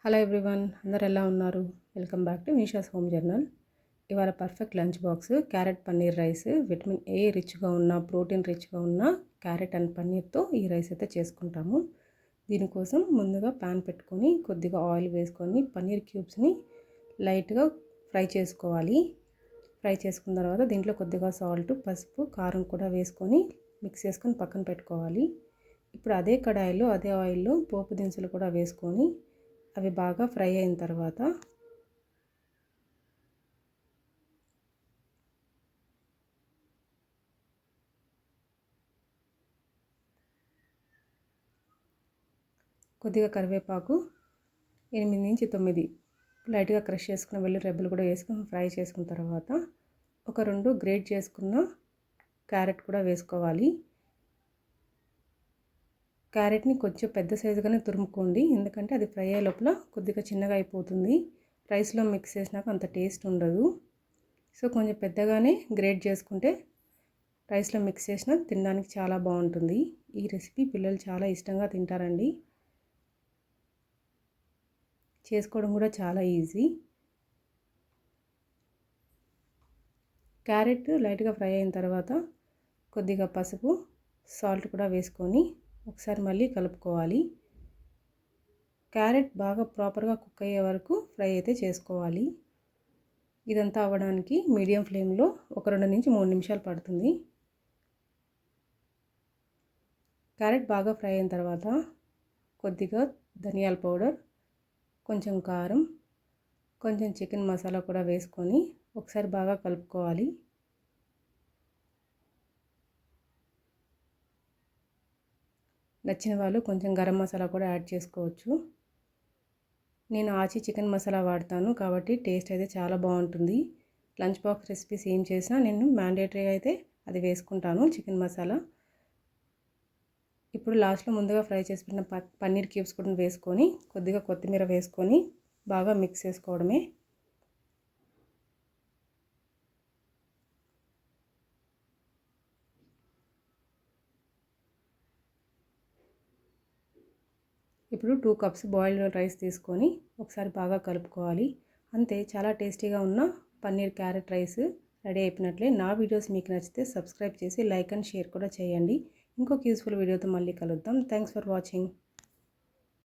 Hello everyone, అందరు ఎలా ఉన్నారు? Welcome back to Nisha's home journal. ఇవాళ perfect lunch box carrot paneer rice. Vitamin A రిచ్గా ఉన్న, ప్రోటీన్ రిచ్గా ఉన్న క్యారెట్ అండ్ పన్నీర్తో ఈ రైస్ అయితే చేసుకుంటాము. దీనికోసం ముందుగా ప్యాన్ పెట్టుకొని కొద్దిగా ఆయిల్ వేసుకొని పన్నీర్ క్యూబ్స్ని లైట్గా ఫ్రై చేసుకోవాలి. ఫ్రై చేసుకున్న తర్వాత దీంట్లో కొద్దిగా సాల్ట్, పసుపు, కారం కూడా వేసుకొని మిక్స్ చేసుకొని పక్కన పెట్టుకోవాలి. ఇప్పుడు అదే కడాయిలో అదే ఆయిల్లో పోపు దినుసులు కూడా వేసుకొని అవి బాగా ఫ్రై అయిన తర్వాత కొద్దిగా కరివేపాకు 8 నుంచి 9 లైట్గా క్రష్ చేసుకున్న వెల్లుల్లి రెబ్బలు కూడా వేసుకొని ఫ్రై చేసుకున్న తర్వాత ఒక 2 గ్రేట్ చేసుకున్న క్యారెట్ కూడా వేసుకోవాలి. క్యారెట్ని కొంచెం పెద్ద సైజుగానే తురుముకోండి, ఎందుకంటే అది ఫ్రై అయ్యే లోపల కొద్దిగా చిన్నగా అయిపోతుంది. రైస్లో మిక్స్ చేసినాక అంత టేస్ట్ ఉండదు. సో కొంచెం పెద్దగానే గ్రేట్ చేసుకుంటే రైస్లో మిక్స్ చేసిన తినడానికి చాలా బాగుంటుంది. ఈ రెసిపీ పిల్లలు చాలా ఇష్టంగా తింటారండి. చేసుకోవడం కూడా చాలా ఈజీ. క్యారెట్ లైట్గా ఫ్రై అయిన తర్వాత కొద్దిగా పసుపు, సాల్ట్ కూడా వేసుకొని ఒకసారి మళ్ళీ కలుపుకోవాలి. క్యారెట్ బాగా ప్రాపర్గా కుక్ అయ్యే వరకు ఫ్రై అయితే చేసుకోవాలి. ఇదంతా అవ్వడానికి మీడియం ఫ్లేమ్లో ఒక 2 నుంచి 3 నిమిషాలు పడుతుంది. క్యారెట్ బాగా ఫ్రై అయిన తర్వాత కొద్దిగా ధనియాల పౌడర్, కొంచెం కారం, కొంచెం చికెన్ మసాలా కూడా వేసుకొని ఒకసారి బాగా కలుపుకోవాలి. నచ్చిన వాళ్ళు కొంచెం గరం మసాలా కూడా యాడ్ చేసుకోవచ్చు. నేను ఆచి చికెన్ మసాలా వాడతాను కాబట్టి టేస్ట్ అయితే చాలా బాగుంటుంది. లంచ్ బాక్స్ రెసిపీస్ ఏం చేసినా నేను మ్యాండేటరీగా అయితే అది వేసుకుంటాను, చికెన్ మసాలా. ఇప్పుడు లాస్ట్లో ముందుగా ఫ్రై చేసి పెట్టిన పన్నీర్ క్యూబ్స్ కూడా వేసుకొని కొద్దిగా కొత్తిమీర వేసుకొని బాగా మిక్స్ చేసుకోవడమే. ఇప్పుడు 2 కప్స్ బాయిల్డ్ రైస్ తీసుకొని ఒకసారి బాగా కలుపుకోవాలి. అంతే, చాలా టేస్టీగా ఉన్న పన్నీర్ క్యారెట్ రైస్ రెడీ అయిపోయినట్లే. నా వీడియోస్ మీకు నచ్చితే సబ్స్క్రైబ్ చేసి లైక్ అండ్ షేర్ కూడా చేయండి. ఇంకొక యూస్ఫుల్ వీడియోతో మళ్ళీ కలుద్దాం. Thanks for watching.